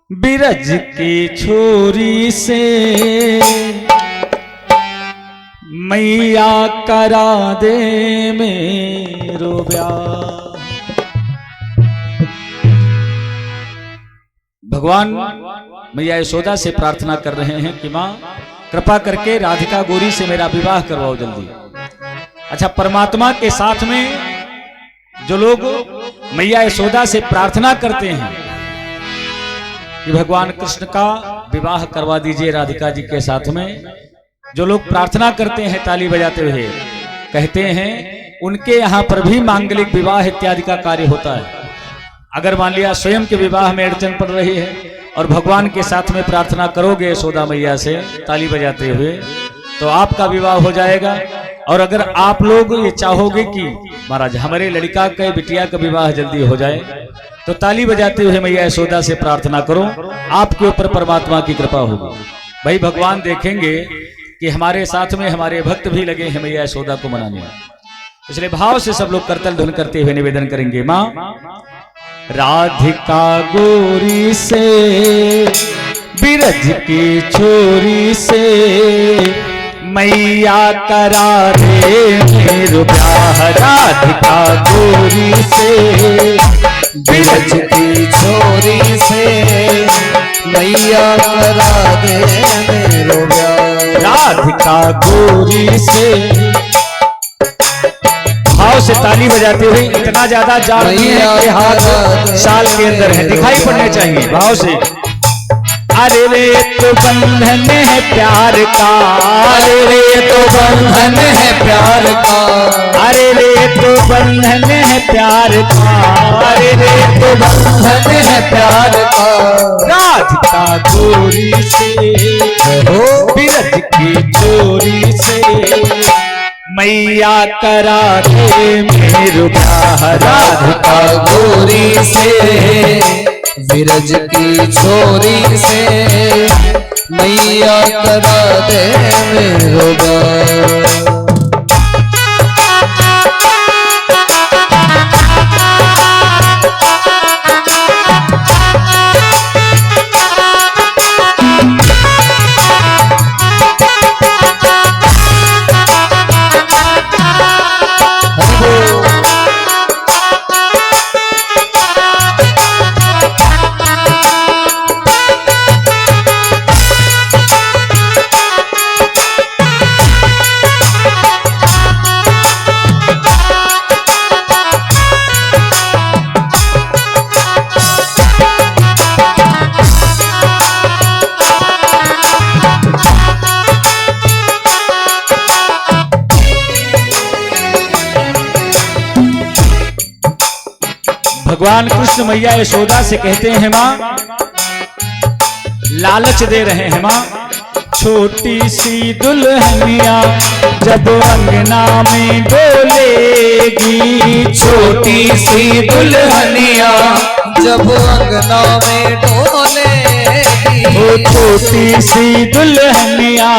बिरज की छोरी से मैया करा दे मेरो ब्याह। भगवान मैया यशोदा से प्रार्थना कर रहे हैं कि मां कृपा करके राधिका गौरी से मेरा विवाह करवाओ जल्दी। अच्छा, परमात्मा के साथ में जो लोग मैया यशोदा से प्रार्थना करते हैं कि भगवान कृष्ण का विवाह करवा दीजिए राधिका जी के साथ में, जो लोग प्रार्थना करते हैं ताली बजाते हुए, कहते हैं उनके यहाँ पर भी मांगलिक विवाह इत्यादि का कार्य होता है। अगर मान लिया स्वयं के विवाह में अड़चन पड़ रही है और भगवान के साथ में प्रार्थना करोगे यशोदा मैया से ताली बजाते हुए, तो आपका विवाह हो जाएगा। और अगर आप लोग ये चाहोगे कि महाराज हमारे लड़का के बिटिया का विवाह जल्दी हो जाए, तो ताली बजाते हुए मैया यशोदा से प्रार्थना करो, आपके ऊपर परमात्मा की कृपा होगी। भाई भगवान देखेंगे कि हमारे साथ में हमारे भक्त भी लगे हैं मैया यशोदा को मनाने, इसलिए भाव से सब लोग करतल ध्वनि करते हुए निवेदन करेंगे। मां राधिका गौरी से बिरज की छोरी से मैया करा दे मेरो ब्याह। राधिका गौरी से बिरज की छोरी से मैया करा दे मेरो ब्याह। राधिका गौरी से भाव से ताली बजाते हुए, इतना ज्यादा जान नहीं है कि हाथ साल के अंदर है, दिखाई पड़ने चाहिए भाव से। अरे रे तो बंधन है प्यार का, अरे रे तो बंधन है प्यार का, अरे रे तो बंधन है प्यार का, अरे रे तो बंधन है प्यार का। राधिका गौरी से हो बिरज की चोरी से मैया करा दे मेरो ब्याह। राधिका गौरी से बिरज की छोरी से मैया करा दे मेरो ब्याह। भगवान कृष्ण मैया यशोदा से कहते हैं मां, लालच दे रहे हैं मां, छोटी सी दुल्हनिया जब अंगना में डोलेगी। छोटी सी दुल्हनिया जब अंगना में डोलेगी। वो छोटी सी दुल्हनिया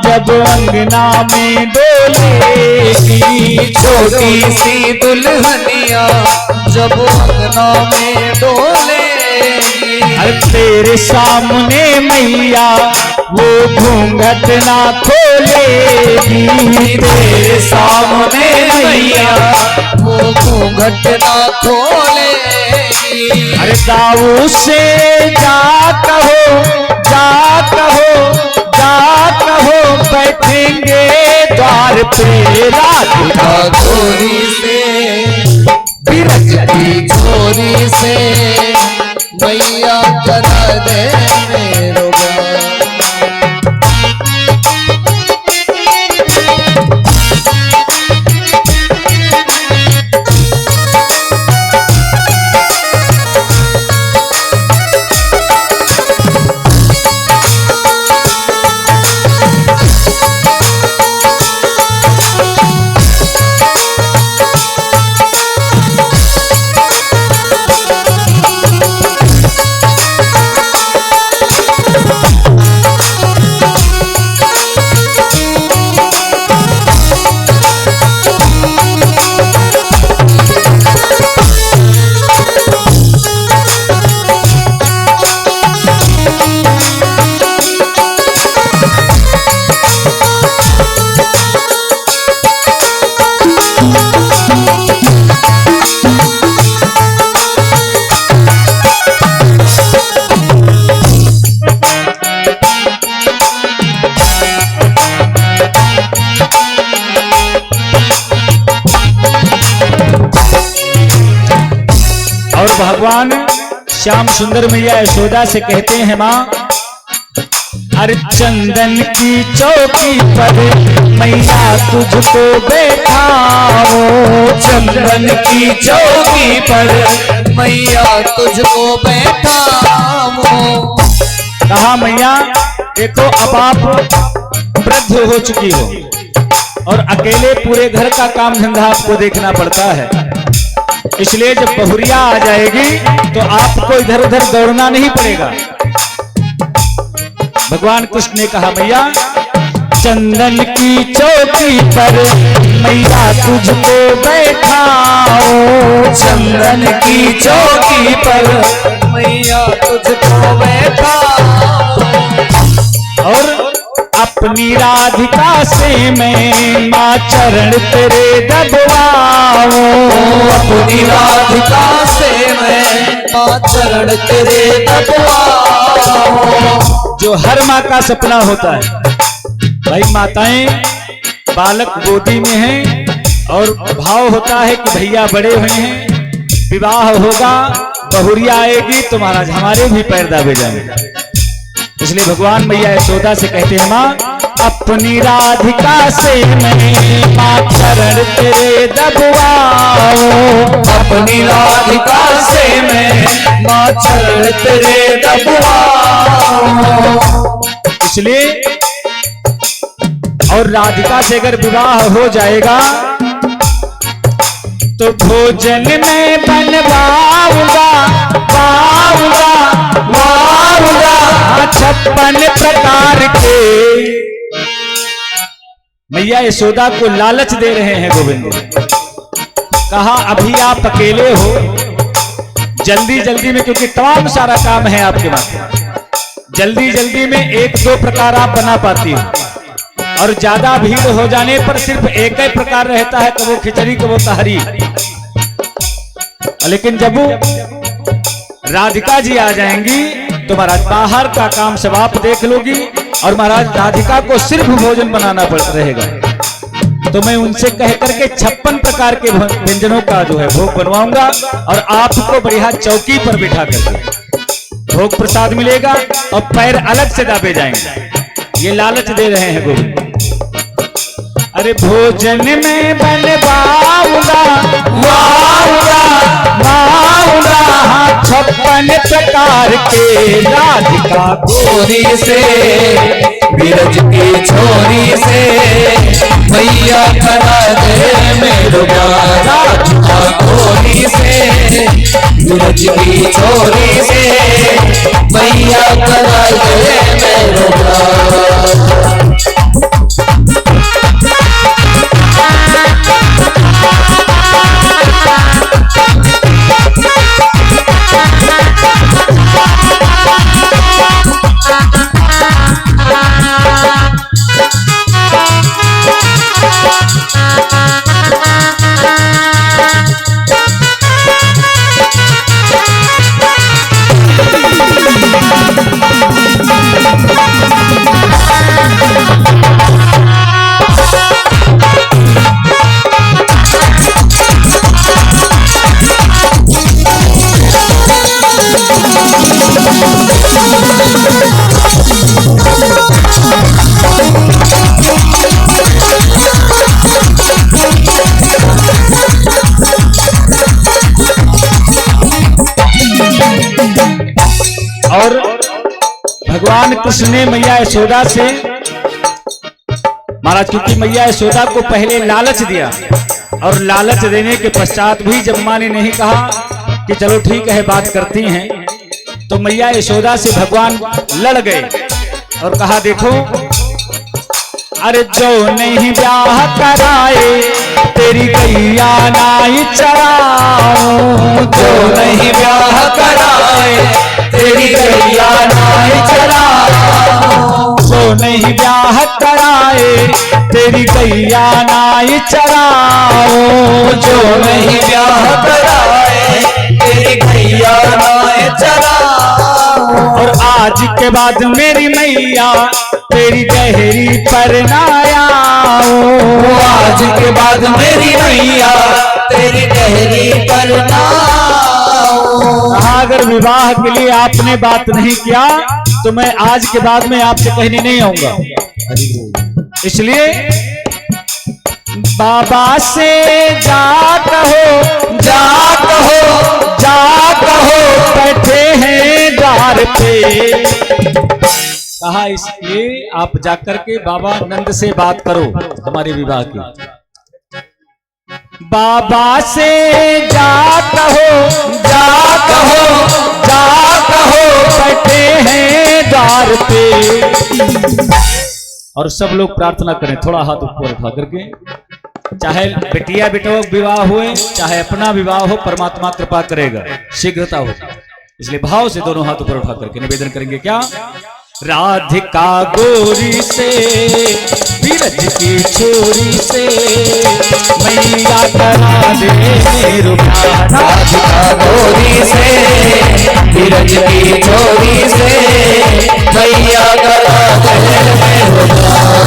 जब अंगना में डोलेगी। छोटी सी दुल्हनिया जब अंगना में डोलेगी। अरे तेरे सामने मैया वो घूंघट ना खोलेगी। तेरे सामने मैया वो घूंघट ना खोलेगी। अरे दाऊ से जा कहो, जा कहो, जा कहो, बैठेंगे द्वार पे। राधिका गौरी से बिरज की छोरी से मैया करा दे मेरो ब्याह। भगवान श्याम सुंदर मैया यशोदा से कहते हैं माँ, अरे चंदन की चौकी पर मैया तुझको बैठाओ, चंदन की चौकी पर मैया तुझको बैठाओ। कहा मैया देखो अब आप वृद्ध हो चुकी हो और अकेले पूरे घर का काम धंधा आपको देखना पड़ता है, इसलिए जब बहुरिया आ जाएगी तो आपको इधर उधर दौड़ना नहीं पड़ेगा। भगवान कृष्ण ने कहा मैया चंदन की चौकी पर मैया तुझको बैठाओ, चंदन की चौकी पर मैया तुझको बैठाओ। और अपनी राधिका से मैं माँ चरण तेरे दबवाओ, अपनी राधिका से मैं माँ चरण तेरे दबवाओ। जो हर माँ का सपना होता है भाई, माताएं बालक गोदी में हैं और भाव होता है कि भैया बड़े हुए हैं, विवाह होगा, बहुरिया आएगी तो महाराज हमारे भी पैर दाबे जाएंगे। इसलिए भगवान मैया यशोदा से कहते हैं माँ अपनी राधिका से मैं माँ चरण तेरे दबवाओ, अपनी राधिका से मैं माँ चरण तेरे दबवाओ। इसलिए और राधिका से अगर विवाह हो जाएगा तो भोजन में बनवाऊंगा वाऊंगा वाऊंगा 56 प्रकार के। मैया यशोदा को लालच दे रहे हैं गोविंद। कहा अभी आप अकेले हो, जल्दी जल्दी में, क्योंकि तमाम सारा काम है आपके पास, जल्दी जल्दी में 1-2 प्रकार आप बना पाती हो, और ज्यादा भीड़ हो जाने पर सिर्फ एक ही प्रकार रहता है, कबो खिचड़ी कबो तहरी। लेकिन जब राधिका जी आ जाएंगी तो महाराज बाहर का काम सब आप देख लोगी, और महाराज राधिका को सिर्फ भोजन बनाना पड़ रहेगा। तो मैं उनसे कह करके 56 प्रकार के व्यंजनों का जो है भोग बनवाऊंगा, और आपको बढ़िया चौकी पर बिठा करके भोग प्रसाद मिलेगा और पैर अलग से दाबे जाएंगे। ये लालच दे रहे हैं गोविंद। अरे भोजन में बनवाऊंगा वाऊंगा वाऊंगा 56 प्रकार के। राधिका गोरी से बिरज की छोरी से मैया करा दे मेरो प्यार। राधिका गोरी से बिरज की छोरी से मैया करा दे मेरो प्यार। और भगवान कृष्ण ने मैया यशोदा से महाराज, क्योंकि मैया यशोदा को पहले लालच दिया, और लालच देने के पश्चात भी जब माँ ने नहीं कहा कि चलो ठीक है बात करती हैं, तो मैया यशोदा से भगवान लड़ गए और कहा देखो, अरे जो नहीं ब्याह कराए तेरी गैया नाई चराओ, जो नहीं ब्याह कराए तेरी गैया नाई चराओ। जो नहीं ब्याह कराए तेरी गैया नाई चराओ, जो नहीं ब्याह कराए तेरी गैया नाई चराओ। और आज के बाद मेरी मैया तेरी गहरी पर ना आओ, आज के बाद मेरी मैया तेरी गहरी पर ना आओ। कहा अगर विवाह के लिए आपने बात नहीं किया तो मैं आज के बाद में आपसे कहने नहीं आऊंगा। इसलिए बाबा से जा कहो, जा कहो, जा कहो, बैठे हैं द्वार पे। कहा इसलिए आप जाकर के बाबा नंद से बात करो हमारे विवाह की। बाबा से जा कहो, जा कहो, जा कहो, बैठे हैं द्वार पे। और सब लोग प्रार्थना करें, थोड़ा हाथ ऊपर उठा करके। चाहे बेटिया बेटों विवाह हुए, चाहे अपना विवाह हो, परमात्मा कृपा करेगा, शीघ्रता हो। इसलिए भाव से दोनों हाथ ऊपर उठा करके निवेदन करेंगे क्या? राधिका गोरी से बीरज की छोरी से मैया करा दे मेरो प्यार। राधिका गोरी से बीरज की छोरी से मैया करा दे मेरो प्यार।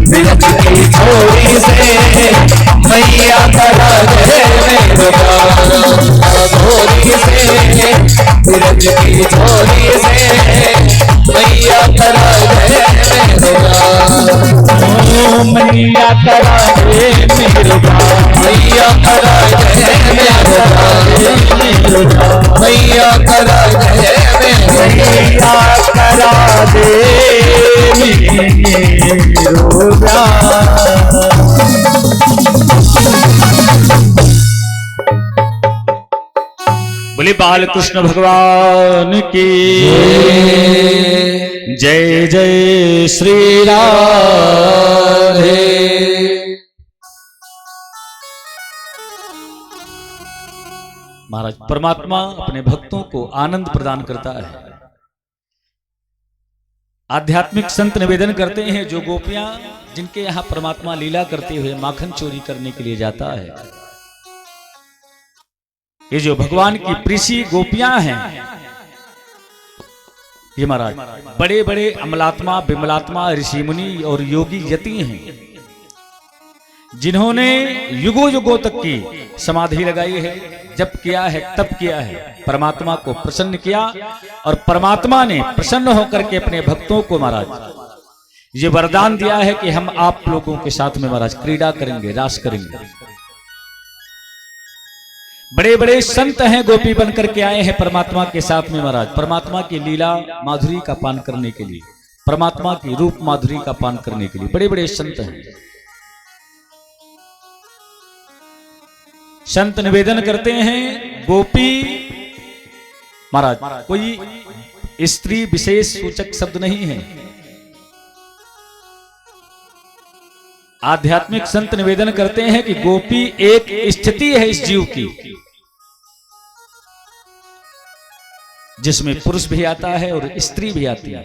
बीरज की छोरी से मैया करा दे मेरो प्यार। गोरी से बीरज की छोरी से मैया करा दे मेरो प्यार। मैया करा दे मेरो प्यार। मैया करा दे मेरो प्यार। मैया करा दे मैया करा दे मेरो प्यार। बोले बाल कृष्ण भगवान की जय जय श्री राधे। महाराज परमात्मा अपने भक्तों को आनंद प्रदान करता है। आध्यात्मिक संत निवेदन करते हैं जो गोपियां जिनके यहां परमात्मा लीला करते हुए माखन चोरी करने के लिए जाता है, ये जो भगवान की प्रीसी गोपियां हैं, ये महाराज बड़े बड़े अमलात्मा विमलात्मा ऋषि मुनि और योगी यति हैं जिन्होंने युगों युगों तक की समाधि लगाई है, जप किया है, तप किया है, परमात्मा को प्रसन्न किया। और परमात्मा ने प्रसन्न होकर के अपने भक्तों को महाराज ये वरदान दिया है कि हम आप लोगों के साथ में महाराज क्रीड़ा करेंगे, रास करेंगे। बड़े बड़े संत हैं, गोपी बनकर के आए हैं परमात्मा के साथ में महाराज, परमात्मा की लीला माधुरी का पान करने के लिए, परमात्मा की रूप माधुरी का पान करने के लिए बड़े बड़े संत हैं। संत निवेदन करते हैं गोपी महाराज कोई स्त्री विशेष सूचक शब्द नहीं है। आध्यात्मिक संत निवेदन करते हैं कि गोपी एक स्थिति है इस जीव की जिसमें पुरुष भी आता है और स्त्री भी आती है।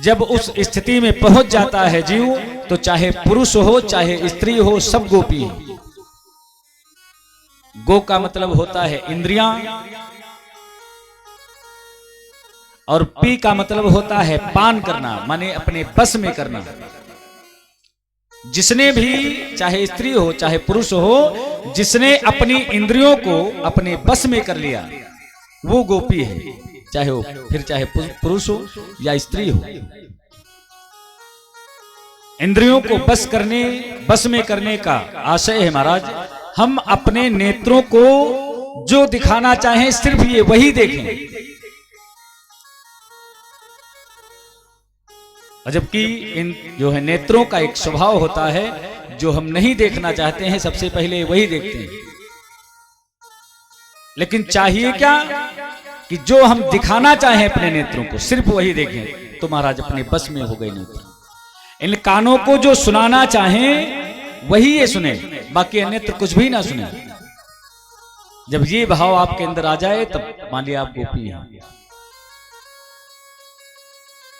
जब उस स्थिति में पहुंच जाता है जीव तो चाहे पुरुष हो चाहे स्त्री हो सब गोपी है। गो का मतलब होता है इंद्रियां और पी का मतलब होता है पान करना, माने अपने बस में करना। जिसने भी चाहे स्त्री हो चाहे पुरुष हो, जिसने अपनी इंद्रियों को अपने बस में कर लिया वो गोपी है, चाहे वो फिर चाहे पुरुष हो या स्त्री हो। इंद्रियों को बस में करने का आशय है महाराज, हम अपने नेत्रों को जो दिखाना चाहें सिर्फ ये वही देखें। जबकि इन जो है नेत्रों का एक स्वभाव होता है, जो हम नहीं देखना चाहते हैं सबसे पहले वही देखते हैं। लेकिन चाहिए क्या कि जो हम दिखाना चाहें अपने नेत्रों को सिर्फ वही देखें, तो महाराज अपने बस में हो गए नेत्र। इन कानों को जो सुनाना चाहें वही ये सुने, बाकी अन्यत्र कुछ भी ना सुने। जब ये भाव आपके अंदर आ जाए तब मान लिया आप गोपी हैं।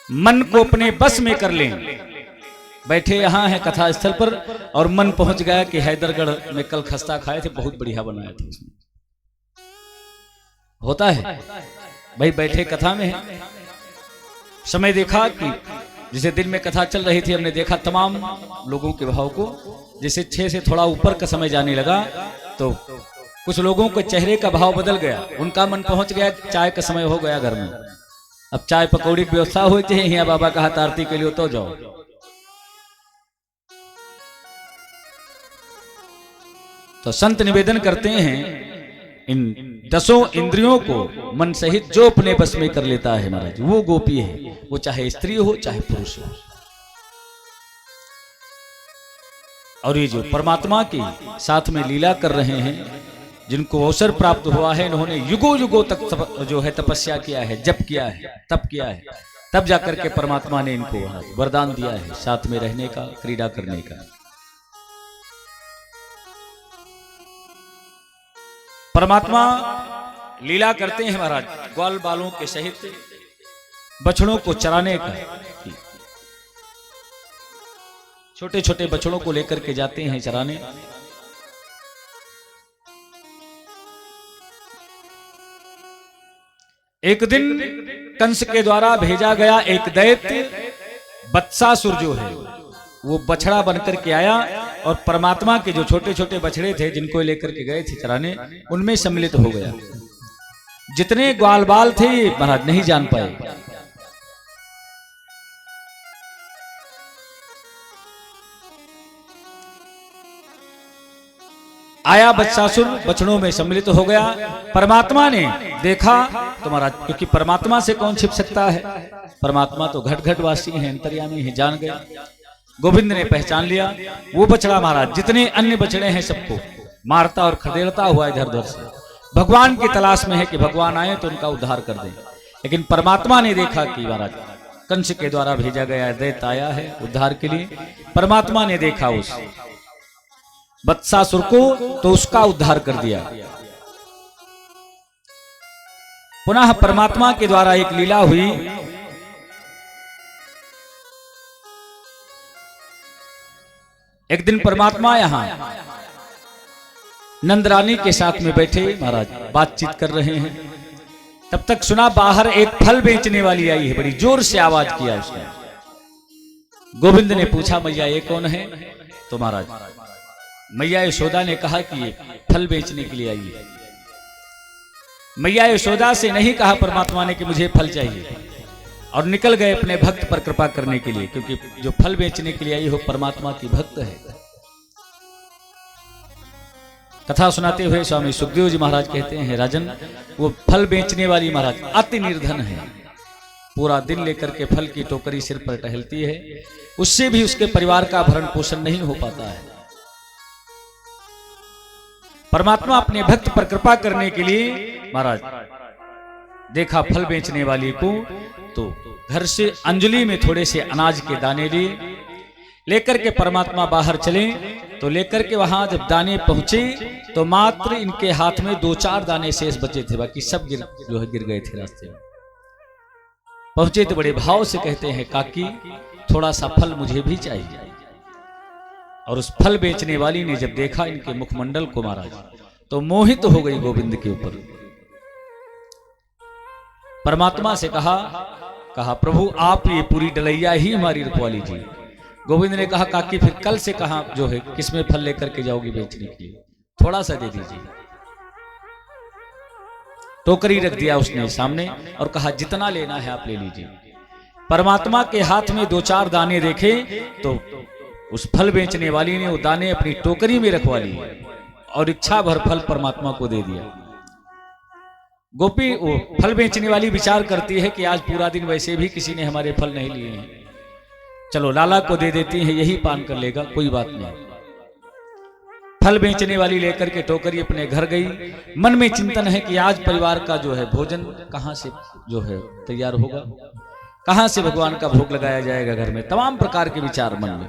मन को अपने बस में कर लें। बैठे यहां है कथा स्थल पर और मन पहुंच गया कि हैदरगढ़ में कल खस्ता खाए थे, बहुत बढ़िया बनाया था उसने। होता है भाई, बैठे कथा में है, समय देखा कि जैसे दिन में कथा चल रही थी, हमने देखा तमाम लोगों के भाव को, जैसे 6 से थोड़ा ऊपर का समय जाने लगा तो कुछ लोगों के चेहरे का भाव बदल गया, उनका मन पहुंच गया चाय का समय हो गया घर में, अब चाय पकौड़ी की व्यवस्था होती है, यहाँ बाबा का हाथ आरती के लिए तो जाओ। तो संत निवेदन करते हैं इन 10 इंद्रियों को मन सहित जो अपने बस में कर लेता है महाराज वो गोपी है, वो चाहे स्त्री हो चाहे पुरुष हो। और ये जो परमात्मा के साथ में लीला कर रहे हैं, जिनको अवसर प्राप्त हुआ है, इन्होंने युगों युगों तक जो है तपस्या किया है, जप किया है, तप किया है, तब जाकर के परमात्मा ने इनको वरदान दिया है साथ में रहने का, क्रीड़ा करने का। परमात्मा लीला करते हैं महाराज ग्वाल बालों के सहित बछड़ों को चराने का। छोटे छोटे बछड़ों को लेकर के जाते हैं चराने। एक दिन कंस के द्वारा भेजा गया एक दैत्य बत्सासुर जो है वो बछड़ा बनकर के आया और परमात्मा के जो छोटे छोटे बछड़े थे जिनको लेकर के गए थे चराने, उनमें सम्मिलित हो गया। जितने ग्वाल बाल थे महाराज नहीं जान पाए। आया बत्सासुर बछड़ों में सम्मिलित हो गया। परमात्मा ने देखा तो महाराज, क्योंकि परमात्मा से कौन छिप सकता है, परमात्मा तो घट घट वासी है, अंतर्यामी है, जान गए। गोविंद ने पहचान लिया। वो बछड़ा महाराज जितने अन्य बछड़े हैं सबको मारता और खदेड़ता हुआ इधर उधर से भगवान की तलाश में है कि भगवान आए तो उनका उद्धार कर दें। लेकिन परमात्मा ने देखा कि महाराज कंस के द्वारा भेजा गया दैत्य आया है उद्धार के लिए। परमात्मा ने देखा उस बत्सासुर को तो उसका उद्धार कर दिया। पुनः परमात्मा के द्वारा एक लीला हुई। एक दिन परमात्मा यहां नंदरानी के साथ में बैठे महाराज बातचीत कर रहे हैं। तब तक सुना बाहर एक फल बेचने वाली आई है, बड़ी जोर से आवाज किया उसने। गोविंद ने पूछा मैया ये कौन है? तो महाराज मैया यशोदा ने कहा कि ये फल बेचने के लिए आई है। मैया यशोदा से नहीं कहा परमात्मा ने कि मुझे फल चाहिए, और निकल गए अपने भक्त पर कृपा करने के लिए, क्योंकि जो फल बेचने के लिए आई हो परमात्मा की भक्त है। कथा सुनाते हुए स्वामी सुखदेव जी महाराज कहते हैं राजन, वो फल बेचने वाली महाराज अति निर्धन है, पूरा दिन लेकर के फल की टोकरी सिर पर टहलती है, उससे भी उसके परिवार का भरण पोषण नहीं हो पाता है। परमात्मा अपने भक्त पर कृपा करने के लिए महाराज देखा फल बेचने वाली को, तो घर से अंजलि में थोड़े से अनाज के दाने लिए लेकर के परमात्मा बाहर चले। तो लेकर के वहां जब दाने पहुंचे तो मात्र इनके हाथ में 2-4 दाने शेष बचे थे, बाकी सब गिर गए थे रास्ते में। पहुंचे तो बड़े भाव से कहते हैं काकी थोड़ा सा फल मुझे भी चाहिए। और उस फल बेचने वाली ने जब देखा इनके मुखमंडल को महाराज तो मोहित हो गई गोविंद के ऊपर। परमात्मा से कहा प्रभु आप ये पूरी डलैया ही हमारी रखवा लीजिए। गोविंद ने कहा काकी फिर कल से कहा जो है किसमें फल लेकर के जाओगी बेचने के लिए, थोड़ा सा दे दीजिए। टोकरी रख दिया उसने सामने और कहा जितना लेना है आप ले लीजिए। परमात्मा के हाथ में 2-4 दाने देखे तो उस फल बेचने वाली ने वो दाने अपनी टोकरी में रखवा लिए और इच्छा भर फल परमात्मा को दे दिया। गोपी वो फल बेचने वाली विचार करती है कि आज पूरा दिन वैसे भी किसी ने हमारे फल नहीं लिए हैं, चलो लाला को दे देती है, यही पान कर लेगा, कोई बात नहीं। फल बेचने वाली लेकर के टोकरी अपने घर गई। मन में चिंतन है कि आज परिवार का जो है भोजन कहां से जो है तैयार होगा, कहां से भगवान का भोग लगाया जाएगा घर में, तमाम प्रकार के विचार मन में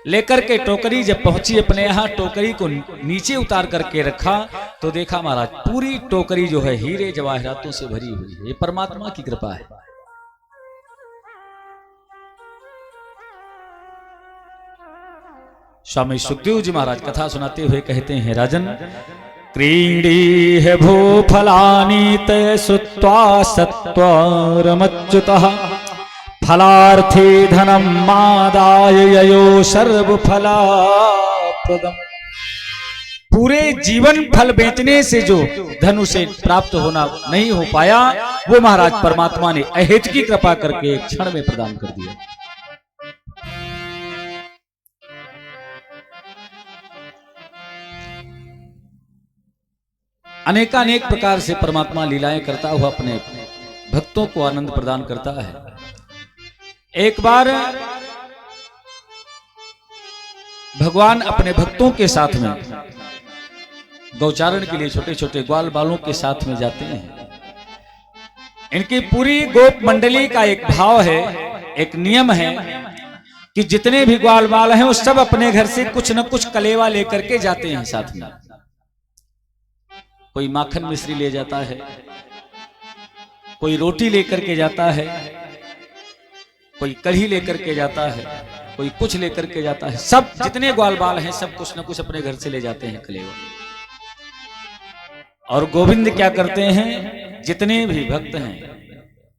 लेकर के टोकरी जब पहुंची अपने यहां, टोकरी को नीचे उतार करके रखा तो देखा महाराज पूरी टोकरी जो है हीरे जवाहरातों से भरी हुई है। ये परमात्मा की कृपा है। स्वामी सुखदेव जी महाराज कथा सुनाते हुए कहते हैं राजन, क्रीडी है भू फलानी तय सुत्वा सत्वरमच्युतः फलार्थी धनम मादाय ययो सर्व फलाप्रदम पूरे जीवन फल बेचने से जो धन उसे प्राप्त होना नहीं हो पाया, वो महाराज परमात्मा ने अहेतु की कृपा करके एक क्षण में प्रदान कर दिया। अनेकानेक प्रकार से परमात्मा लीलाएं करता हुआ अपने भक्तों को आनंद प्रदान करता है। एक बार भगवान अपने भक्तों के साथ में गौचारण के लिए छोटे छोटे ग्वाल बालों के साथ में जाते हैं। इनकी पूरी गोप मंडली का एक भाव है, एक नियम है कि जितने भी ग्वाल बाल हैं वो सब अपने घर से कुछ न कुछ कलेवा लेकर के जाते हैं साथ में। कोई माखन मिश्री ले जाता है, कोई रोटी लेकर के जाता है, कोई कढ़ी लेकर के जाता है, कोई कुछ लेकर के जाता है। सब जितने ग्वाल बाल हैं सब कुछ न कुछ अपने घर से ले जाते हैं कलेवा। और गोविंद क्या करते हैं, जितने भी भक्त हैं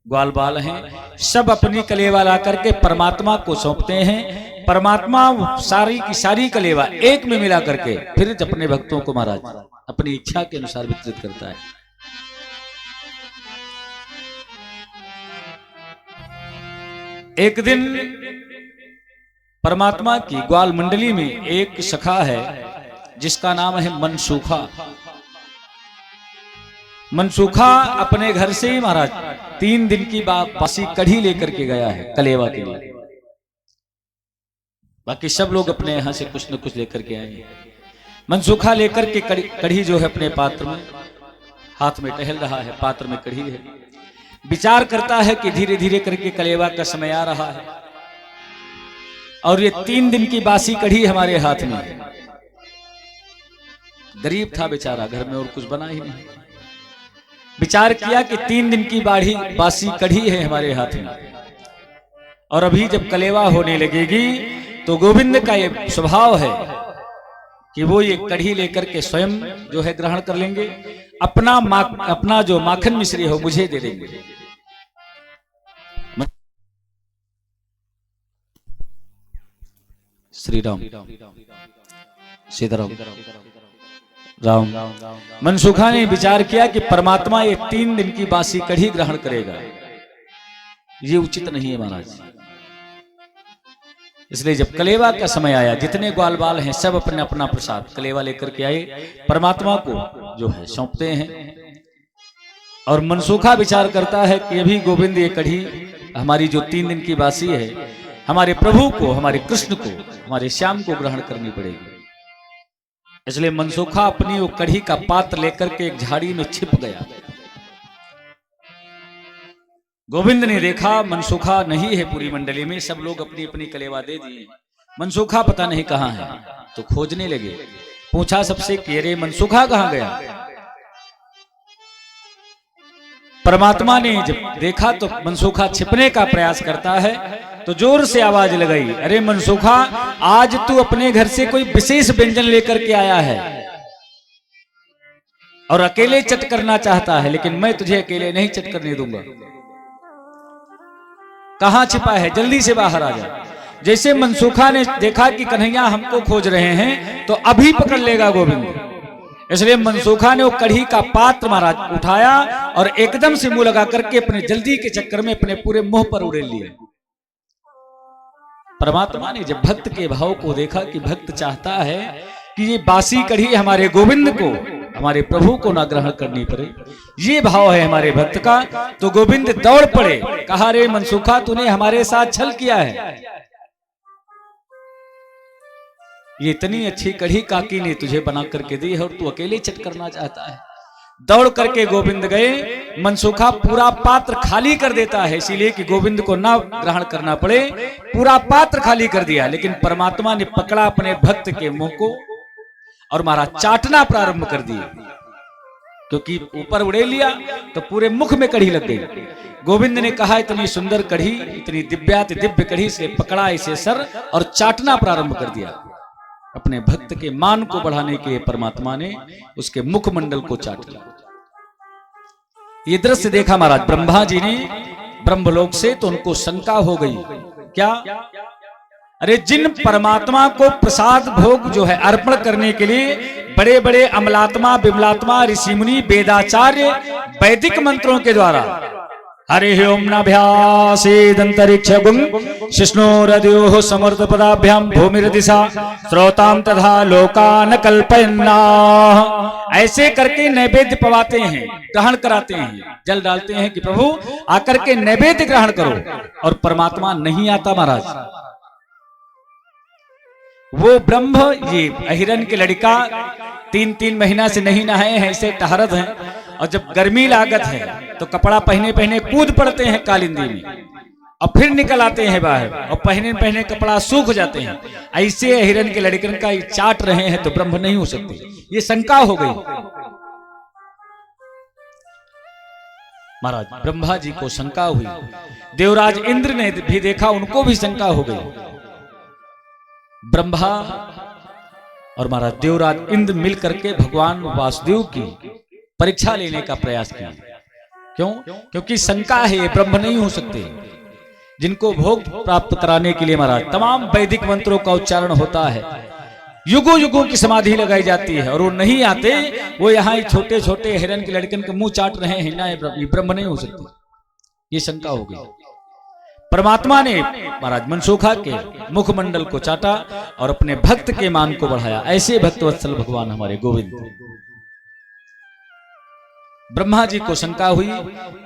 ग्वाल बाल हैं सब अपनी कलेवा ला करके परमात्मा को सौंपते हैं। परमात्मा सारी की सारी कलेवा एक में मिला करके फिर अपने भक्तों को महाराज अपनी इच्छा के अनुसार वितरित करता है। एक दिन परमात्मा की ग्वाल मंडली में एक सखा है जिसका नाम है मनसूखा। मनसूखा अपने घर से ही महाराज 3 दिन की बासी कढ़ी लेकर के गया है कलेवा के लिए। बाकी सब लोग अपने यहां से कुछ न कुछ लेकर के आए। मनसूखा लेकर के कढ़ी जो है अपने पात्र में हाथ में टहल रहा है, पात्र में कढ़ी है। विचार करता है कि धीरे धीरे करके कलेवा का समय आ रहा है और ये 3 दिन की बासी कढ़ी हमारे हाथ में है। गरीब था बेचारा, घर में और कुछ बना ही नहीं। विचार किया कि 3 दिन की बासी कढ़ी है हमारे हाथ में और अभी जब कलेवा होने लगेगी तो गोविंद का ये स्वभाव है कि वो ये कढ़ी लेकर के स्वयं जो है ग्रहण कर लेंगे, अपना जो माखन मिश्री हो मुझे दे देंगे। श्री राम सीताराम राम। मनसूखा ने विचार किया कि परमात्मा ये 3 दिन की बासी कढ़ी ग्रहण करेगा, ये उचित नहीं है महाराज। इसलिए जब कलेवा का समय आया, जितने ग्वाल बाल हैं सब अपने अपना प्रसाद कलेवा लेकर के आए, परमात्मा को जो है सौंपते हैं। और मनसूखा विचार करता है कि अभी गोविंद ये कढ़ी हमारी जो 3 दिन की बासी है हमारे प्रभु को, हमारे कृष्ण को, हमारे श्याम को ग्रहण करनी पड़ेगी। इसलिए मनसूखा अपनी वो कढ़ी का पात्र लेकर के एक झाड़ी में छिप गया। गोविंद ने देखा मनसूखा नहीं है पूरी मंडली में, सब लोग अपनी अपनी कलेवा दे दिए, मनसूखा पता नहीं कहां है। तो खोजने लगे, पूछा सबसे कि अरे मनसूखा कहां गया। परमात्मा ने जब देखा तो मनसूखा छिपने का प्रयास करता है तो जोर से आवाज लगाई, अरे मनसूखा आज तू अपने घर से कोई विशेष व्यंजन लेकर के आया है और अकेले चट करना चाहता है, लेकिन मैं तुझे अकेले नहीं चट करने दूंगा। कहां छिपा है, जल्दी से बाहर आ जा। जैसे मनसूखा ने देखा कि कन्हैया हमको खोज रहे हैं तो अभी पकड़ लेगा गोविंद, इसलिए मनसूखा ने वो कढ़ी का पात्र महाराज उठाया और एकदम से मुंह लगा करके अपने जल्दी के चक्कर में अपने पूरे मुंह पर उड़ेल लिया। परमात्मा ने जब भक्त के भाव को देखा कि भक्त चाहता है कि ये बासी कढ़ी हमारे गोविंद को, हमारे प्रभु को ना ग्रहण करनी पड़े, ये भाव है हमारे भक्त का, तो गोविंद दौड़ पड़े, कहा रे मनसूखा तूने हमारे साथ छल किया है, ये इतनी अच्छी कढ़ी काकी ने तुझे बना करके दी है और तू अकेले चट करना चाहता है। दौड़ करके गोविंद गए, मनसूखा पूरा पात्र खाली कर देता है, इसीलिए कि गोविंद को ना ग्रहण करना पड़े, पूरा पात्र खाली कर दिया। लेकिन परमात्मा ने पकड़ा अपने भक्त के मुंह को और महाराज चाटना प्रारंभ कर दिए, क्योंकि ऊपर उड़े लिया तो पूरे मुख में कढ़ी लग गई। गोविंद ने कहा इतनी सुंदर कढ़ी, इतनी दिव्याति दिव्य कढ़ी से पकड़ा इसे सर और चाटना प्रारंभ कर दिया। अपने भक्त के मान को बढ़ाने के लिए परमात्मा ने उसके मुखमंडल को चाट लिया। ये दृश्य देखा महाराज ब्रह्मा जी ने ब्रह्मलोक से, तो उनको शंका हो गई, क्या अरे जिन परमात्मा को प्रसाद भोग जो है अर्पण करने के लिए बड़े बड़े अमलात्मा विमलात्मा ऋषि मुनि वेदाचार्य वैदिक मंत्रों के द्वारा हरि ओम नाभ्यासेदंतरिक्ष गुं शिष्णोरद्योः समर्थ पदाभ्याम भूमिर्दिशा श्रोताम तथा लोकान कल्पयन्ना, ऐसे करके नैवेद्य पवाते हैं, ग्रहण कराते हैं, जल डालते हैं कि प्रभु आकर के नैवेद्य ग्रहण करो। और परमात्मा नहीं आता महाराज। वो ब्रह्म ये अहिरन के लड़का 3-3 महीना से नहीं नहाए हैं, ऐसे टहरत हैं, और जब गर्मी लागत है तो कपड़ा पहने पहने कूद पड़ते हैं कालिंदी में, और फिर निकल आते हैं बाहर, और पहने पहने कपड़ा सूख जाते हैं। ऐसे हिरण के लड़कन का चाट रहे हैं तो ब्रह्म नहीं हो सकते। ये शंका हो गई महाराज। ब्रह्मा जी को शंका हुई, देवराज इंद्र ने भी देखा, उनको भी शंका हो गई। ब्रह्मा और महाराज देवराज इंद्र मिलकर के भगवान वासुदेव की परीक्षा लेने का प्रयास किया। क्यों? क्योंकि शंका है ये ब्रह्म नहीं हो सकते। जिनको भोग प्राप्त कराने के लिए महाराज तमाम वैदिक मंत्रों का उच्चारण होता है, युगों युगों की समाधि लगाई जाती है, और वो नहीं आते, वो यहाँ छोटे छोटे हिरण के लड़कन के मुंह चाट रहे हैं ना, ये ब्रह्म नहीं हो सकते। ये शंका हो गई। परमात्मा ने महाराज मनसुखा के मुखमंडल को चाटा और अपने भक्त के मान को बढ़ाया। ऐसे भक्त वत्सल भगवान हमारे गोविंद। ब्रह्मा जी को शंका हुई,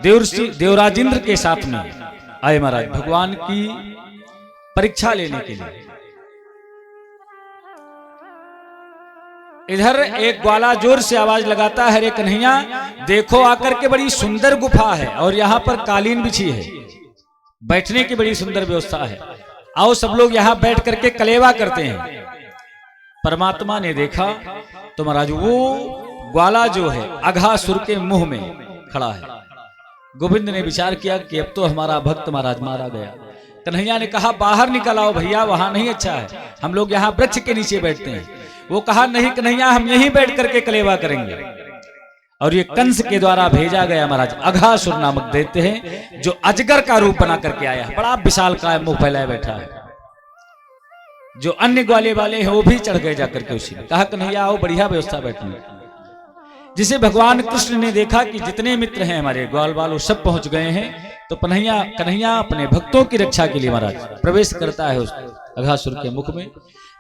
देवराज इंद्र के साथ में आए महाराज भगवान की परीक्षा लेने के लिए। इधर एक ग्वाला जोर से आवाज लगाता है, रे कन्हैया देखो आकर के बड़ी सुंदर गुफा है, और यहाँ पर कालीन बिछी है, बैठने की बड़ी सुंदर व्यवस्था है, आओ सब लोग यहाँ बैठ करके कलेवा करते हैं। परमात्मा ने देखा तो महाराज वो ग्वाला जो है अघासुर के मुंह में खड़ा है। गोविंद ने विचार किया कि अब तो हमारा भक्त महाराज मारा गया। कन्हैया ने कहा बाहर निकल आओ भैया, वहां नहीं अच्छा है, हम लोग यहाँ वृक्ष के नीचे बैठते हैं। वो कहा नहीं कन्हैया, हम यहीं बैठ करके कलेवा करेंगे। और ये कंस के द्वारा भेजा गया महाराज अघासुर नामक दैत्य है, जो अजगर का रूप बना करके आया है, बड़ा विशाल काय मुंह फैलाए बैठा है। जो अन्य ग्वाले वाले हैं वो भी चढ़ गए जाकर के उसी में। कहा कन्हैया आओ, बढ़िया व्यवस्था बैठने। जिसे भगवान कृष्ण ने देखा कि जितने मित्र हैं हमारे ग्वाल बाल वो सब पहुंच गए हैं, तो कन्हैया अपने भक्तों की रक्षा के लिए महाराज प्रवेश करता है उस अघासुर के मुख में।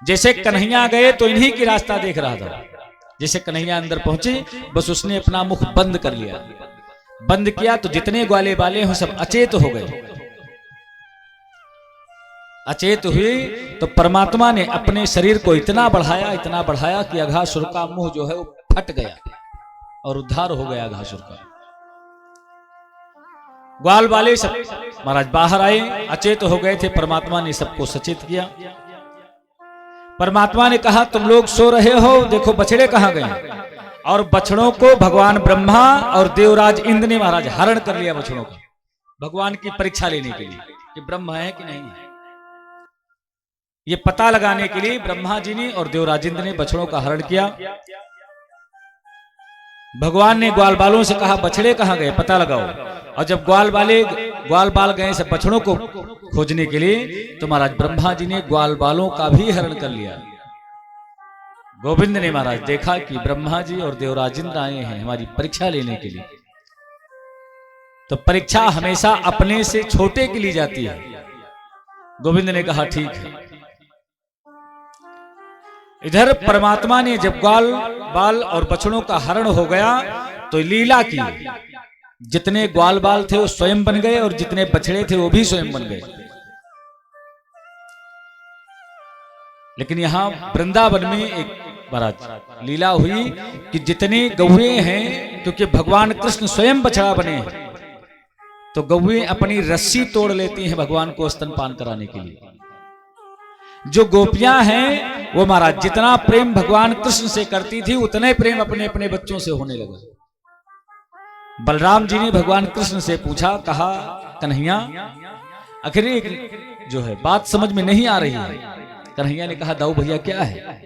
जैसे कन्हैया गए तो इन्हीं की रास्ता देख रहा था। जैसे कन्हैया अंदर पहुंचे बस उसने अपना मुख बंद कर लिया। बंद किया तो जितने ग्वाले बाले हैं सब अचेत हो गए। अचेत हुए तो परमात्मा ने अपने शरीर को इतना बढ़ाया कि अघासुर का मुंह जो है वो फट गया और उद्धार हो गया अघासुर का। ग्वाल वाले सब महाराज बाहर आए, अचेत हो गए थे। परमात्मा ने सबको सचेत किया। परमात्मा ने कहा तुम लोग सो रहे हो, देखो बछड़े कहां गए। और बछड़ों को भगवान ब्रह्मा और देवराज इंद्र ने महाराज हरण कर लिया बछड़ों का, भगवान की परीक्षा लेने के लिए कि ब्रह्म है कि नहीं है। ये पता लगाने के लिए ब्रह्मा जी ने और देवराज इंद्र ने बछड़ों का हरण किया। भगवान ने ग्वाल बालों से कहा बछड़े कहां गए, पता लगाओ। और जब ग्वाल बाल गए सब बछड़ों को खोजने के लिए, तो महाराज ब्रह्मा जी ने ग्वाल बालों का भी हरण कर लिया। गोविंद ने महाराज देखा कि ब्रह्मा जी और देवराज इंद्र आए हैं हमारी परीक्षा लेने के लिए। तो परीक्षा हमेशा अपने से छोटे की ली जाती है। गोविंद ने कहा ठीक है। इधर परमात्मा ने जब ग्वाल बाल और बछड़ों का हरण हो गया तो लीला की। जितने ग्वाल बाल थे वो स्वयं बन गए और जितने बछड़े थे वो भी स्वयं बन गए। लेकिन यहां वृंदावन में एक महाराज लीला हुई कि जितने गौए हैं, क्योंकि भगवान कृष्ण स्वयं बछड़ा बने हैं, तो गौए अपनी रस्सी तोड़ लेती हैं भगवान को स्तनपान कराने के लिए। जो गोपियां हैं वो महाराज जितना प्रेम भगवान कृष्ण से करती थी उतने प्रेम अपने अपने बच्चों से होने लगा। बलराम जी ने भगवान कृष्ण से पूछा, कहा कन्हैया आखिर जो है बात समझ में नहीं आ रही है। कन्हैया ने कहा दाऊ भैया क्या है।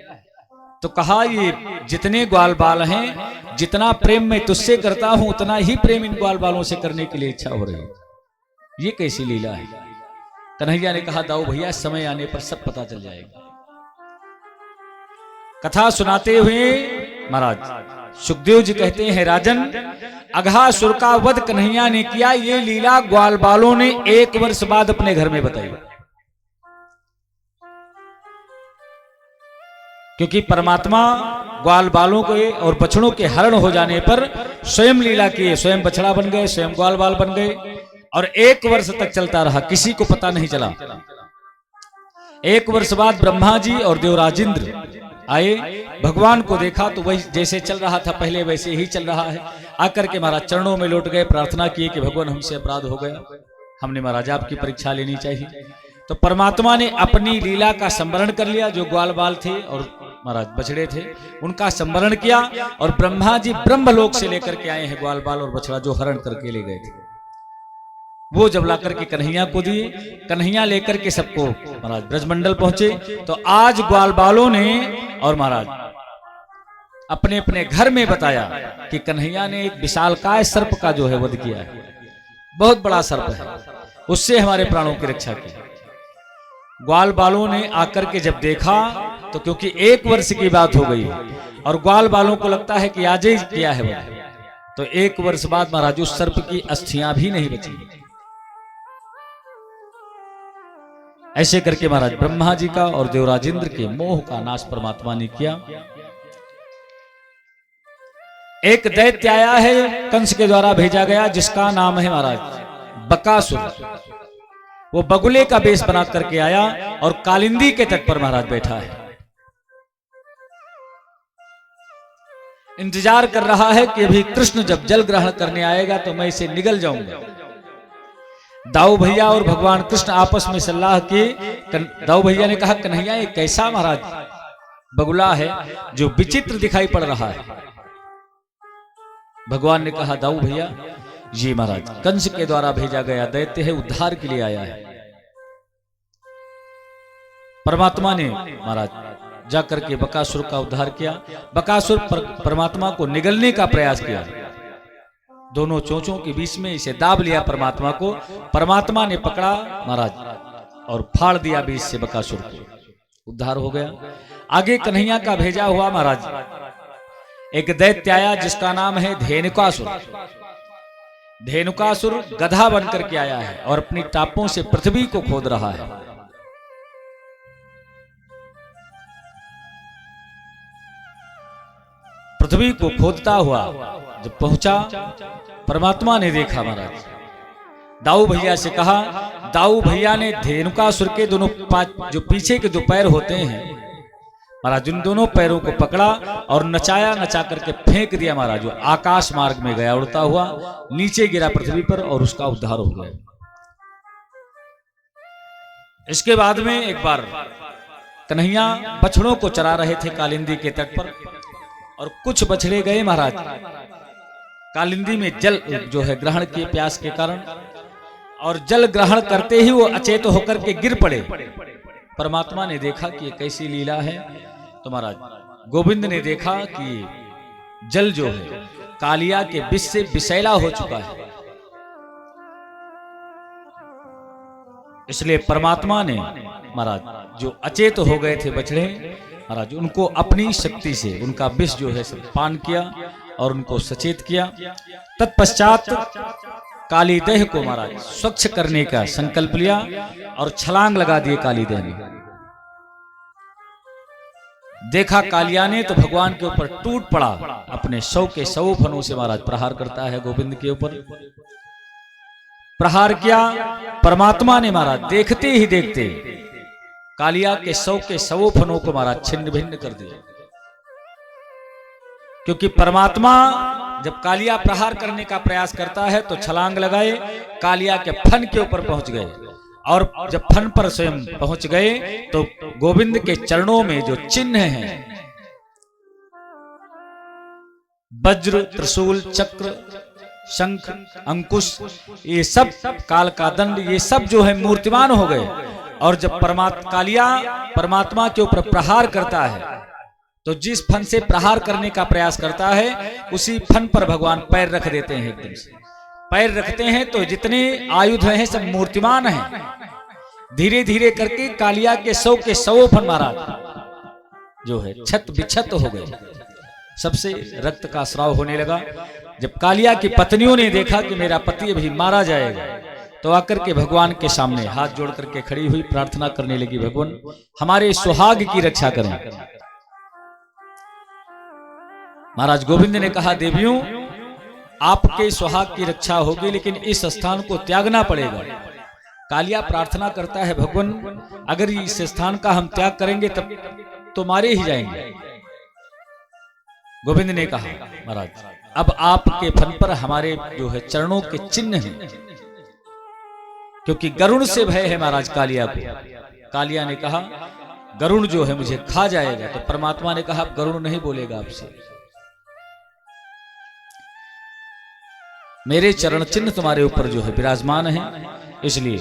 तो कहा ये जितने ग्वाल बाल हैं जितना प्रेम मैं तुझसे करता हूं उतना ही प्रेम इन ग्वाल बालों से करने के लिए इच्छा हो रही है। ये कैसी लीला है। कन्हैया ने कहा दाऊ भैया समय आने पर सब पता चल जाएगा। कथा सुनाते हुए महाराज सुखदेव जी कहते हैं, राजन अघासुर का वध कन्हैया ने किया। ये लीला ग्वाल बालों ने 1 वर्ष बाद अपने घर में बताई, क्योंकि परमात्मा ग्वाल बालों के और बछड़ों के हरण हो जाने पर स्वयं लीला किए, स्वयं बछड़ा बन गए, स्वयं ग्वाल बाल बन गए, और 1 वर्ष तक चलता रहा, किसी को पता नहीं चला। 1 वर्ष बाद ब्रह्मा जी और देवराजेंद्र आए, भगवान को देखा तो वही जैसे चल रहा था पहले वैसे ही चल रहा है। आकर के महाराज चरणों में लौट गए, प्रार्थना किए कि भगवान हमसे अपराध हो गया, हमने महाराज आपकी परीक्षा लेनी चाहिए। तो परमात्मा ने अपनी लीला का स्मरण कर लिया, जो ग्वाल बाल थे और महाराज बछड़े थे उनका स्मरण किया, और ब्रह्मा जी ब्रह्मलोक से लेकर के आए हैं ग्वाल बाल और बछड़ा जो हरण करके ले गए थे, वो जब लाकर के कन्हैया को दिए, कन्हैया लेकर के सबको महाराज ब्रजमंडल पहुंचे। तो आज ग्वाल बालों ने और महाराज अपने अपने घर में बताया कि कन्हैया ने एक विशालकाय सर्प का जो है वध किया है, बहुत बड़ा सर्प है, उससे हमारे प्राणों की रक्षा की। ग्वाल बालों ने आकर के जब देखा तो क्योंकि 1 वर्ष की बात हो गई और ग्वाल बालों को लगता है कि आज ही किया है वह, तो 1 वर्ष बाद महाराज उस सर्प की अस्थियां भी नहीं बची। ऐसे करके महाराज ब्रह्मा जी का और देवराजेंद्र के मोह का नाश परमात्मा ने किया। एक दैत्य आया है, कंस के द्वारा भेजा गया, जिसका नाम है महाराज बकासुर। वो बगुले का वेश बना करके आया और कालिंदी के तट पर महाराज बैठा है, इंतजार कर रहा है कि अभी कृष्ण जब जल ग्रहण करने आएगा तो मैं इसे निगल जाऊंगा। दाऊ भैया और भगवान कृष्ण आपस में सलाह की। दाऊ भैया ने कहा, कन्हैया ये कैसा महाराज बगुला है जो विचित्र दिखाई पड़ रहा है। भगवान ने कहा, दाऊ भैया ये महाराज कंस के द्वारा भेजा गया दैत्य है, उद्धार के लिए आया है। परमात्मा ने महाराज जाकर के बकासुर का उद्धार किया। बकासुर परमात्मा को निगलने का प्रयास किया, दोनों चोंचों के बीच में इसे दाब लिया परमात्मा को। परमात्मा ने पकड़ा महाराज और फाड़ दिया बीच से बकासुर को, उद्धार हो गया। आगे कन्हैया का भेजा हुआ महाराज एक दैत्य आया जिसका नाम है धेनुकासुर। धेनुकासुर गधा बनकर के आया है और अपनी टापों से पृथ्वी को खोद रहा है। पृथ्वी को खोदता हुआ जब पहुंचा, परमात्मा ने देखा महाराज, दाऊ भैया से कहा। दाऊ भैया ने धेनुकासुर के दोनों जो पीछे के 2 पैर होते हैं महाराज, उन दोनों पैरों को पकड़ा और नचाया, नचा करके फेंक दिया महाराज। आकाश मार्ग में गया, उड़ता हुआ नीचे गिरा पृथ्वी पर और उसका उद्धार हो गया। इसके बाद में एक बार कन्हैया बछड़ों को चरा रहे थे कालिंदी के तट पर, और कुछ बछड़े गए महाराज कालिंदी में जल जो है ग्रहण किए प्यास के कारण, और जल ग्रहण करते ही वो अचेत होकर के गिर पड़े। परमात्मा ने देखा कि ये कैसी लीला है, तो महाराज गोविंद ने देखा कि जल जो है कालिया के विष से विषैला हो चुका है, इसलिए परमात्मा ने महाराज जो अचेत हो गए थे बछड़े महाराज, उनको अपनी शक्ति से उनका विष जो है पान किया और उनको सचेत किया। तत्पश्चात काली देह को महाराज स्वच्छ करने का संकल्प लिया और छलांग लगा दिए काली देह ने। देखा कालिया ने तो भगवान के ऊपर टूट पड़ा, अपने 100 के 100 फनों से महाराज प्रहार करता है गोविंद के ऊपर। प्रहार किया परमात्मा ने महाराज, देखते ही देखते कालिया के 100 के 100 फनों को महाराज छिन्न भिन्न कर दिया। क्योंकि परमात्मा जब कालिया प्रहार करने का प्रयास करता है तो छलांग लगाए, कालिया के फन के ऊपर पहुंच गए, और जब फन पर स्वयं पहुंच गए तो गोविंद के चरणों में जो चिन्ह हैं, वज्र, त्रिशूल, चक्र, शंख, अंकुश, ये सब काल का दंड, ये सब जो है मूर्तिमान हो गए। और जब कालिया परमात्मा के ऊपर प्रहार करता है तो जिस फन से प्रहार करने का प्रयास करता है उसी फन पर भगवान पैर रख देते हैं। एकदम से पैर रखते हैं तो जितने आयुध हैं सब मूर्तिमान हैं। धीरे धीरे करके कालिया के 100 के 100 फन महाराज जो है छत बिछत हो गए। सबसे रक्त का स्राव होने लगा। जब कालिया की पत्नियों ने देखा कि मेरा पति अभी मारा जाएगा, तो आकर के भगवान के सामने हाथ जोड़ करके खड़ी हुई, प्रार्थना करने लगी, भगवान हमारे सुहाग की रक्षा करें। महाराज गोविंद ने कहा, देवियों आपके सुहाग की रक्षा होगी, लेकिन इस स्थान को त्यागना पड़ेगा। कालिया प्रार्थना करता है, भगवान अगर इस स्थान का हम त्याग करेंगे तब तो मारे ही जाएंगे। गोविंद ने कहा, महाराज अब आपके फन पर हमारे जो है चरणों के चिन्ह हैं, क्योंकि गरुण से भय है महाराज कालिया को। कालिया ने कहा, गरुण जो है मुझे खा जाएगा। तो परमात्मा ने कहा, गरुण नहीं बोलेगा आपसे, मेरे चरण चिन्ह तुम्हारे ऊपर जो है विराजमान है। इसलिए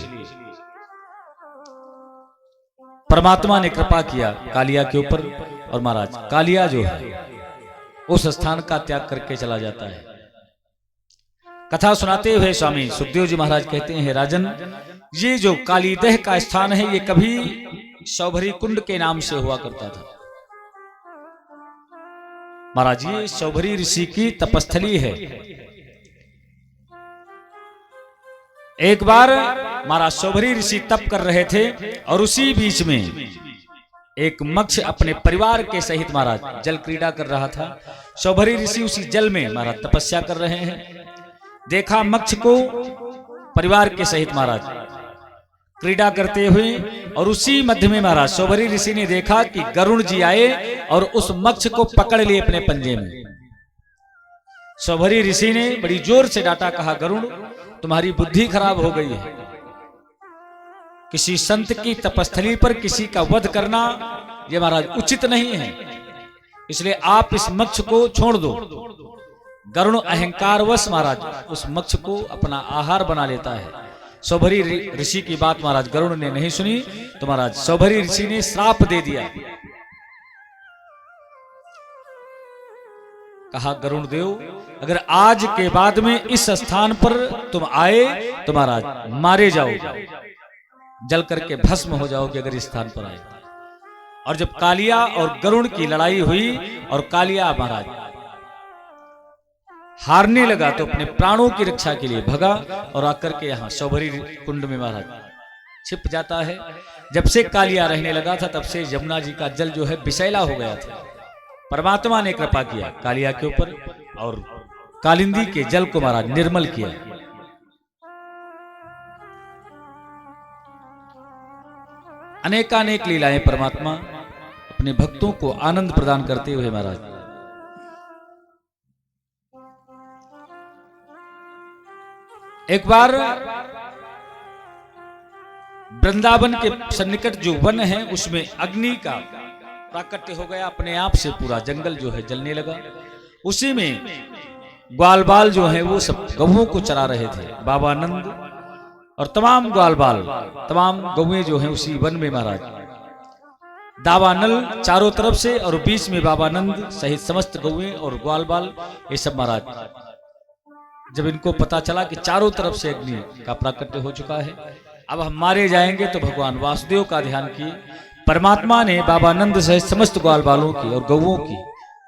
परमात्मा ने कृपा किया कालिया के ऊपर, और महाराज कालिया जो है उस स्थान का त्याग करके चला जाता है। कथा सुनाते हुए स्वामी सुखदेव जी महाराज कहते हैं, राजन ये जो कालीदह का स्थान है, ये कभी शौभरी कुंड के नाम से हुआ करता था। महाराज ये शौभरी ऋषि की तपस्थली है। एक बार महाराज शौभरी ऋषि तप कर रहे थे, और उसी बीच में एक मक्ष अपने परिवार के सहित महाराज जल क्रीड़ा कर रहा था। शौभरी ऋषि उसी जल में महाराज तपस्या कर रहे हैं। देखा मक्ष को परिवार के सहित महाराज क्रीड़ा करते हुए, और उसी मध्य में महाराज शौभरी ऋषि ने देखा कि गरुण जी आए और उस मक्ष को पकड़ लिए अपने पंजे में। शौभरी ऋषि ने बड़ी जोर से डांटा, कहा, गरुण तुम्हारी बुद्धि खराब हो गई है। किसी संत की तपस्थली पर किसी का वध करना यह महाराज उचित नहीं है, इसलिए आप इस मक्ष को छोड़ दो। गरुण अहंकारवश महाराज उस मक्ष को अपना आहार बना लेता है। शौभरी ऋषि की बात महाराज गरुण ने नहीं सुनी, तो महाराज शौभरी ऋषि ने श्राप दे दिया। कहा, गरुण देव अगर आज के बाद में इस स्थान पर तुम आए तो महाराज मारे जाओ, जल करके भस्म हो जाओगे अगर इस स्थान पर आए। और जब कालिया और गरुण की लड़ाई हुई और कालिया महाराज हारने लगा, तो अपने प्राणों की रक्षा के लिए भगा और आकर के यहाँ शौभरी कुंड में महाराज छिप जाता है। जब से कालिया रहने लगा था, तब से यमुना जी का जल जो है विषैला हो गया था। परमात्मा ने कृपा किया कालिया के ऊपर, और कालिंदी के जल को महाराज निर्मल किया। अनेकानेक लीलाएं परमात्मा अपने भक्तों को आनंद प्रदान करते हुए महाराज एक बार वृंदावन के सन्निकट जो वन है उसमें अग्नि का प्राकट्य हो गया। अपने आप से पूरा जंगल जो है जलने लगा। उसी में ग्वाल बाल जो है वो सब गौओं को चरा रहे थे। बाबा नंद और तमाम ग्वाल बाल, तमाम गौएं जो हैं उसी वन में महाराज, दावानल चारों तरफ से और बीच में बाबानंद सहित समस्त गौएं और ग्वाल बाल, ये सब महाराज जब इनको पता चला कि चारों तरफ से अग्नि का प्राकट्य हो चुका है, अब हम मारे जाएंगे, तो भगवान वासुदेव का ध्यान किए। परमात्मा ने बाबानंद सहित समस्त ग्वाल बालों की और गौओं की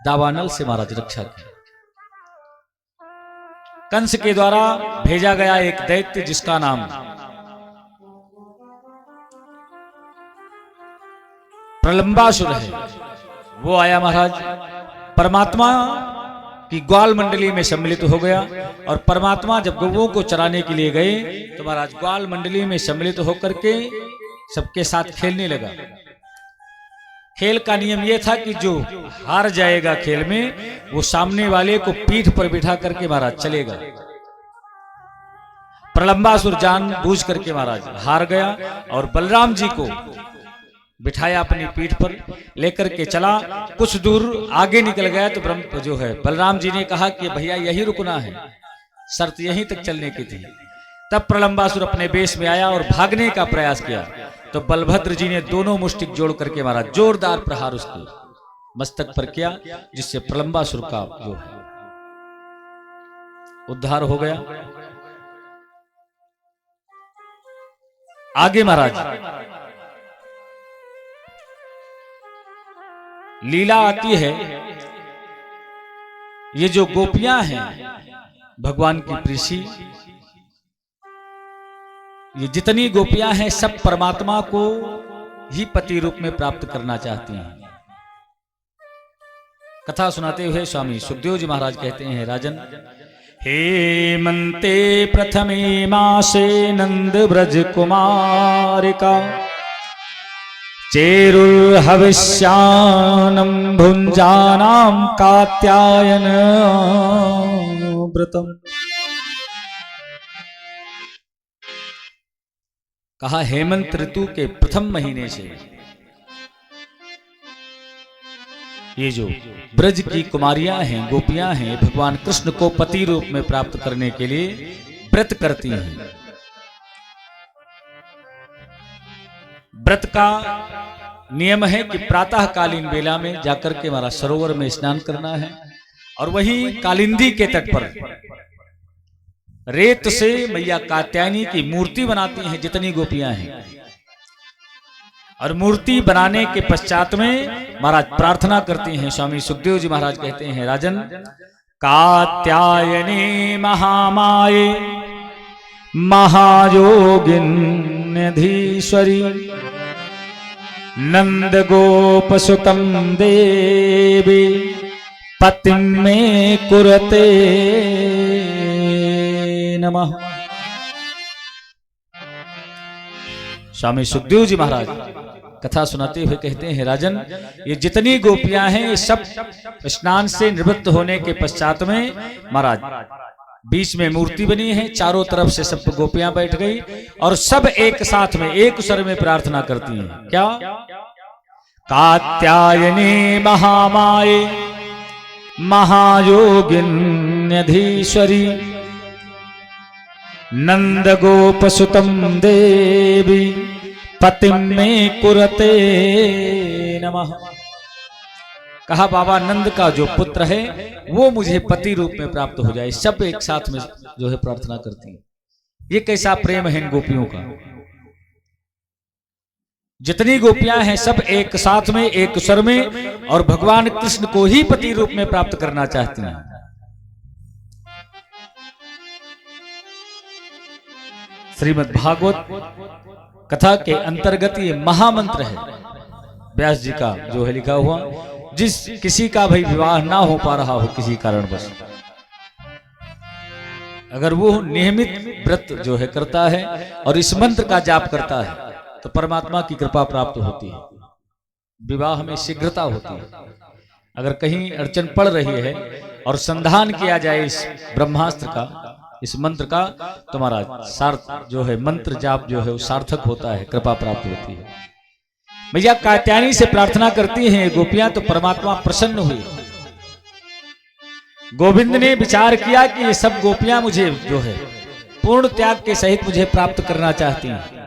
दावानल से महाराज रक्षा की। कंस के द्वारा भेजा गया एक दैत्य जिसका नाम प्रलंबासुर है, वो आया महाराज, परमात्मा की ग्वाल मंडली में सम्मिलित हो गया। और परमात्मा जब गौओं को चराने के लिए गए तो महाराज ग्वाल मंडली में सम्मिलित होकर के सबके साथ खेलने लगा। खेल का नियम यह था कि जो हार जाएगा खेल में वो सामने वाले को पीठ पर बिठा करके महाराज चलेगा। प्रलंबासुर जान बूझ करके महाराज हार गया और बलराम जी को बिठाया अपनी पीठ पर लेकर के चला। कुछ दूर आगे निकल गया तो ब्रह्म जो है बलराम जी ने कहा कि भैया यही रुकना है, शर्त यहीं तक चलने की थी। तब प्रलंबासुर अपने बेश में आया और भागने का प्रयास किया, तो बलभद्र जी ने दोनों मुष्टिक जोड़ करके मारा, जोरदार प्रहार उसके मस्तक पर किया, जिससे प्रलंबासुर का जो है उद्धार हो गया। आगे महाराज लीला आती है ये जो गोपियां हैं भगवान की प्रीति, ये जितनी गोपियां हैं सब परमात्मा को ही पति रूप में प्राप्त करना चाहती हैं। कथा सुनाते हुए स्वामी सुखदेव जी महाराज कहते हैं, राजन, हेमंते प्रथमे मासे नंद ब्रज कुमारिका चेरुर्हविष्यानं भुञ्जानां कात्यायन व्रतम। कहा हेमंत ऋतु के प्रथम महीने से ये जो ब्रज की कुमारियां हैं, गोपियां हैं, भगवान कृष्ण को पति रूप में प्राप्त करने के लिए व्रत करती हैं। व्रत का नियम है कि प्रातः कालीन बेला में जाकर के हमारा सरोवर में स्नान करना है और वहीं कालिंदी के तट पर रेत से मैया कात्यायनी की मूर्ति बनाती हैं जितनी गोपियां हैं। और मूर्ति बनाने के पश्चात में महाराज प्रार्थना करती हैं। स्वामी सुखदेव जी महाराज कहते हैं, राजन, कात्यायनी महामाये महायोगिन्यधीश्वरी नंद गोपसुतम देवी पतिं मे कुरते नमः। स्वामी सुखदेव जी महाराज कथा सुनाते हुए कहते हैं, राजन, ये जितनी गोपियां हैं ये सब स्नान से निवृत्त होने के पश्चात में महाराज बीच में मूर्ति बनी है, चारों तरफ से सब गोपियां बैठ गई और सब एक साथ में एक स्वर में प्रार्थना करती हैं। क्या? कात्यायनी महामाये महायोगिन्यधीश्वरी नंद गोपसुतम देवी पतिं मे कुरते नमः। कहा, बाबा नंद का जो पुत्र है वो मुझे पति रूप में प्राप्त हो जाए। सब एक साथ में जो है प्रार्थना करती है। ये कैसा प्रेम है इन गोपियों का। जितनी गोपियां हैं सब एक साथ में एक स्वर में और भगवान कृष्ण को ही पति रूप में प्राप्त करना चाहती हैं। श्रीमद् भागवत कथा के अंतर्गत ये महामंत्र है व्यास जी का जो है लिखा हुआ। जिस किसी का भाई विवाह ना हो पा रहा हो किसी कारणवश, अगर वो नियमित व्रत जो है करता है और इस मंत्र का जाप करता है तो परमात्मा की कृपा प्राप्त होती है, विवाह में शीघ्रता होती है। अगर कहीं अड़चन पड़ रही है और संधान किया जाए इस ब्रह्मास्त्र का, इस मंत्र का, तो महाराज सार्थ जो है मंत्र जाप जो है वो सार्थक होता है, कृपा प्राप्त होती है। मैया कात्यायनी से प्रार्थना करती हैं गोपियां तो परमात्मा प्रसन्न हुई। गोविंद ने विचार किया कि ये सब गोपियां मुझे जो है पूर्ण त्याग के सहित मुझे प्राप्त करना चाहती हैं।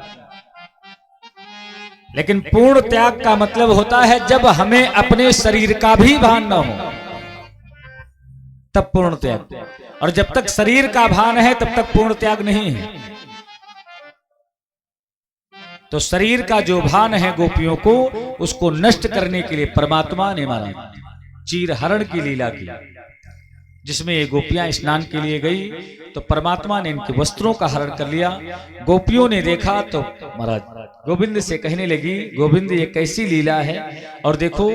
लेकिन पूर्ण त्याग का मतलब होता है जब हमें अपने शरीर का भी भान न हो, तब पूर्ण त्याग। और जब तक शरीर का भान है तब तक पूर्ण त्याग नहीं है। तो शरीर का जो भान है गोपियों को, उसको नष्ट करने के लिए परमात्मा ने मारा चीर हरण की लीला की, जिसमें ये गोपियां स्नान के लिए गई तो परमात्मा ने इनके वस्त्रों का हरण कर लिया। गोपियों ने देखा तो महाराज गोविंद से कहने लगी, गोविंद ये कैसी लीला है, और देखो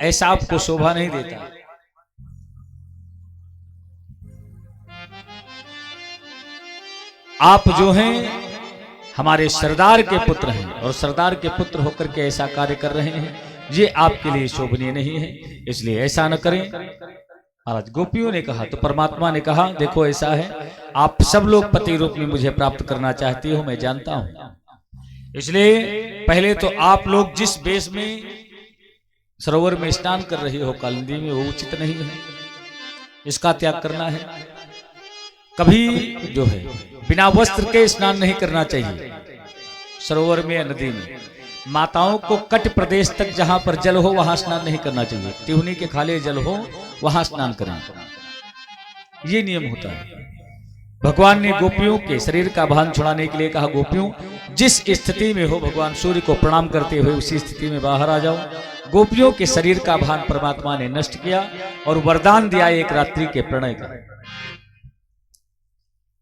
ऐसा आपको शोभा नहीं देता। आप जो हैं हमारे सरदार के पुत्र हैं और सरदार के पुत्र होकर के ऐसा कार्य कर रहे हैं, ये आपके लिए शोभनीय नहीं है, इसलिए ऐसा न करें। महाराज गोपियों ने कहा तो परमात्मा ने कहा, देखो ऐसा है, आप सब लोग पति रूप में मुझे प्राप्त करना चाहती हो, मैं जानता हूं, इसलिए पहले तो आप लोग जिस वेश में सरोवर में स्नान कर रही हो कालिंदी में, वो उचित नहीं है, इसका त्याग करना है। कभी जो है बिना वस्त्र के स्नान नहीं करना चाहिए सरोवर में या नदी में। माताओं को कट प्रदेश तक जहां पर जल हो वहां स्नान नहीं करना चाहिए, टिहुनी के खाले जल हो वहां स्नान करें, ये नियम होता है। भगवान ने गोपियों के शरीर का भान छुड़ाने के लिए कहा, गोपियों जिस स्थिति में हो भगवान सूर्य को प्रणाम करते हुए उसी स्थिति में बाहर आ जाओ। गोपियों के शरीर का भान परमात्मा ने नष्ट किया और वरदान दिया एक रात्रि के प्रणय का।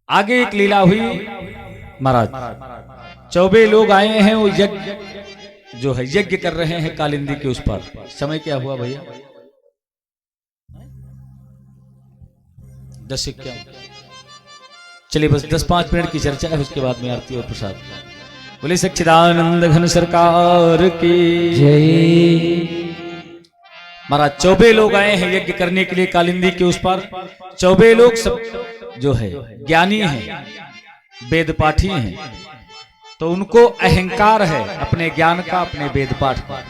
आगे एक लीला हुई महाराज, 24 लोग आए हैं, वो यज्ञ जो है यज्ञ कर रहे हैं कालिंदी के उस पर। समय क्या हुआ भैया? 10 क्या? चलिए बस 10-5 मिनट की चर्चा है, उसके बाद में आरती और प्रसाद। बोले सच्चिदानंद घन सरकार की जय। महाराज 24 लोग आए हैं यज्ञ करने के लिए कालिंदी के उस पर। 24 लोग सब जो है ज्ञानी हैं, वेद पाठी हैं, तो उनको अहंकार है अपने ज्ञान का, अपने वेद पाठ का।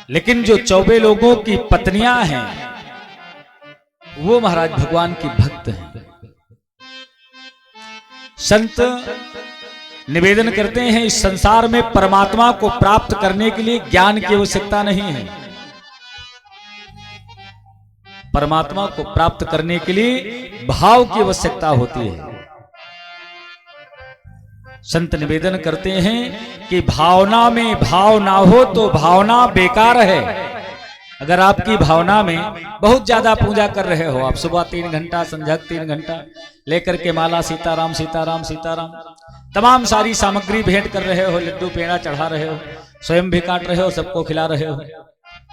लेकिन जो 24 लोगों की पत्नियां हैं वो महाराज भगवान की भक्त हैं। संत निवेदन करते हैं इस संसार में परमात्मा को प्राप्त करने के लिए ज्ञान की आवश्यकता नहीं है। परमात्मा को प्राप्त करने के लिए भाव की आवश्यकता होती है। संत निवेदन करते हैं कि भावना में भाव ना हो तो भावना बेकार है। अगर आपकी भावना में बहुत ज्यादा पूजा कर रहे हो, आप सुबह 3 घंटा, संध्या 3 घंटा लेकर के माला सीताराम सीताराम सीताराम तमाम सारी सामग्री भेंट कर रहे हो, लड्डू पेड़ा चढ़ा रहे हो, स्वयं भी काट रहे हो, सबको खिला रहे हो,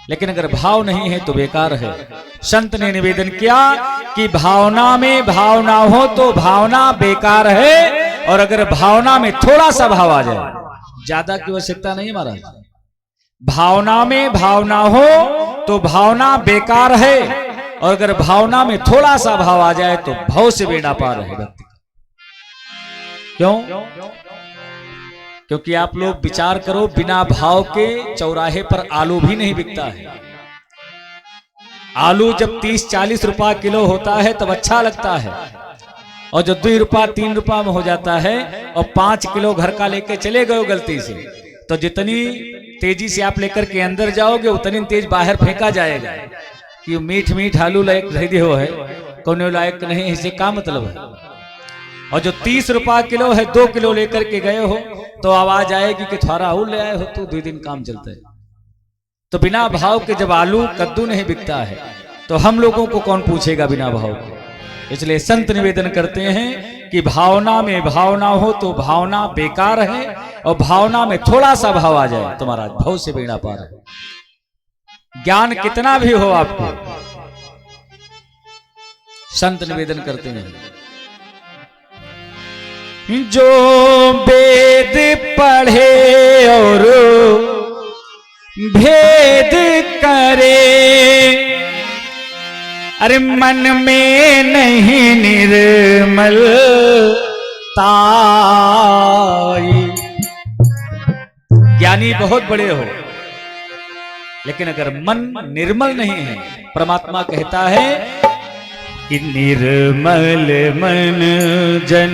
लेकिन अगर भाव नहीं है तो बेकार है। संत ने निवेदन किया कि भावना में भाव ना हो तो भावना बेकार है, और अगर भावना में थोड़ा सा भाव आ जाए, ज्यादा की आवश्यकता नहीं महाराज, भावना में भाव ना हो तो भावना बेकार है, और अगर भावना में थोड़ा सा भाव आ जाए तो भाव से बेड़ा पार है व्यक्ति। क्यों? क्योंकि आप लोग विचार करो, बिना भाव के चौराहे पर आलू भी नहीं बिकता है। आलू जब 30-40 रुपया किलो होता है तब अच्छा लगता है, और जब 2 रुपया 3 रुपया में हो जाता है और 5 किलो घर का लेके चले गए गलती से, तो जितनी तेजी से आप लेकर के अंदर जाओगे उतनी तेज बाहर फेंका जाएगा कि मीठ मीठ आलू लायक खरीदे हो है, कौन लायक नहीं, इससे क्या मतलब है। और जो 30 रुपया किलो है 2 किलो लेकर के गए हो तो आवाज आएगी कि थोड़ा आलू ले आए हो तो 2 दिन काम चलता है। तो बिना भाव के जब आलू कद्दू नहीं बिकता है तो हम लोगों को कौन पूछेगा बिना भाव के। इसलिए संत निवेदन करते हैं कि भावना में भावना हो तो भावना बेकार है, और भावना में थोड़ा सा भाव आ जाए तो महाराज भाव से बेड़ा पार है। ज्ञान कितना भी हो आपको, संत निवेदन करते हैं जो वेद पढ़े और भेद करे, अरे मन में नहीं निर्मल ताई। ज्ञानी बहुत बड़े हो, लेकिन अगर मन निर्मल नहीं है, परमात्मा कहता है कि निर्मल मन जन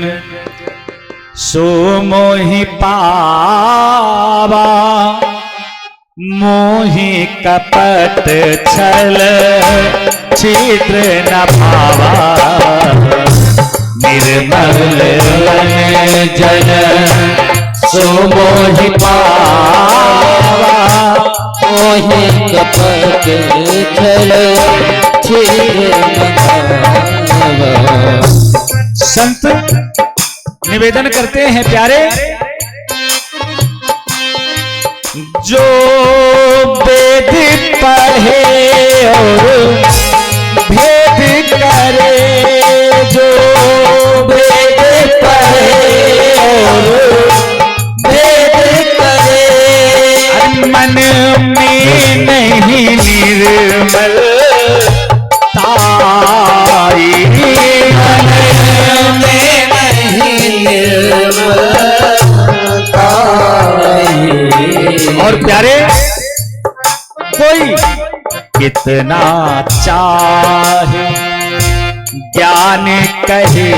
सो मोहि पावा, मोहि कपट छल छिद्र न भावा, निर्मल मन जन सो मोहि पावा, मोहि कपट छल छिद्र न भावा। संत निवेदन करते हैं प्यारे, जो वेद पढ़े और भेद करे, जो वेद पढ़े और भेद करे, मन में नहीं निर्मल ताई, मन में नहीं निर्मल ताई। और प्यारे कोई कितना चाहे ज्ञान कहे,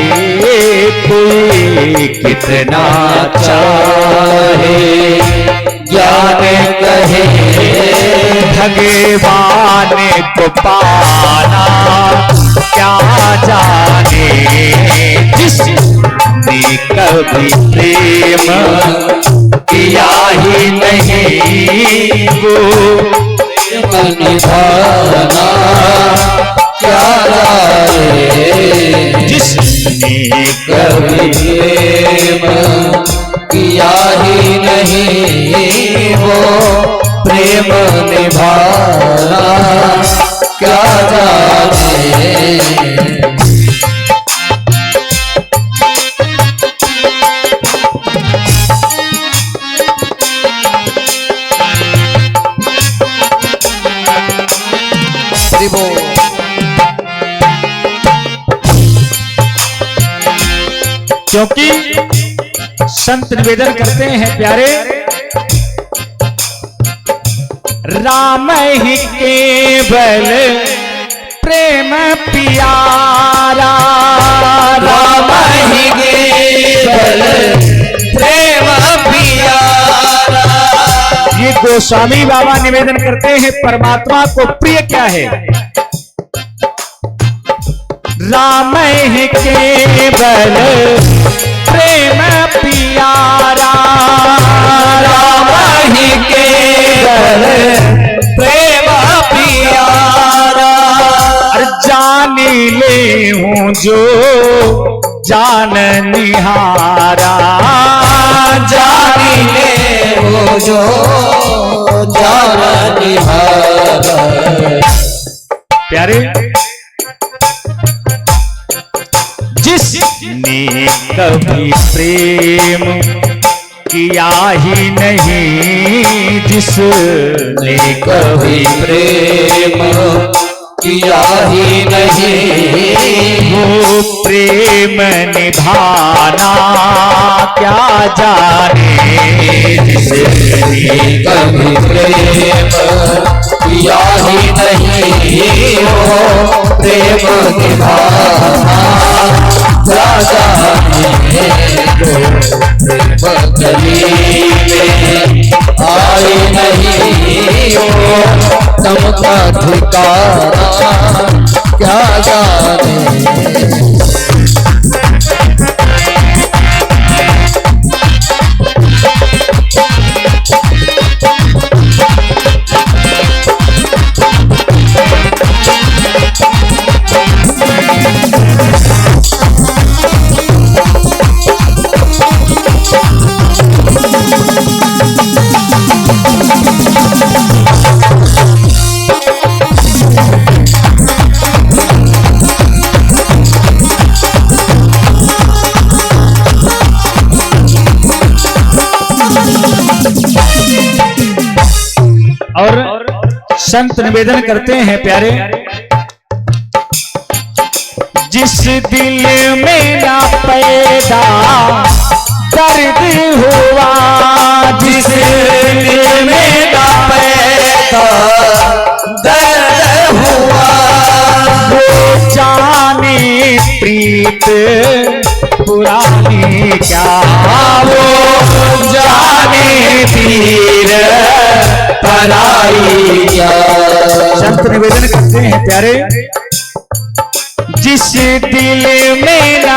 कोई कितना चाहे ज्ञान कहे, भगवान को पाना क्या जाने, जिसने कभी प्रेम किया ही नहीं वो प्रेम निभाना क्या जाने जिसने कभी प्रेम किया ही नहीं वो प्रेम निभाना क्या जाने। क्योंकि संत निवेदन करते हैं प्यारे, राम ही केवल प्रेम प्यारा, राम ही केवल प्रेम प्यारा। ये गोस्वामी बाबा निवेदन करते हैं परमात्मा को प्रिय क्या है? राम ही केवल प्रेम प्यारा, राम ही केवल प्रेम प्यारा। जान ले हूं जो जान निहारा, जान ले हूं जो जान निहारा। प्यारे, जिसने कभी प्रेम किया ही नहीं, जिसने कभी प्रेम किया ही नहीं वो प्रेम निभाना क्या जाने, जिसने कभी प्रेम किया ही नहीं वो प्रेम निभाना क्या जाने। प्रेम गली में आए नहीं हो तम का ठिकाना क्या जाने। और संत निवेदन करते हैं प्यारे, जिस दिल में ना पैदा दर्द हुआ, जिस दिल में ना पैदा दर्द हुआ वो जाने प्रीत पुरानी क्या, वो जाने पीर पराई क्या। संत निवेदन करते हैं प्यारे, जिस दिल में ना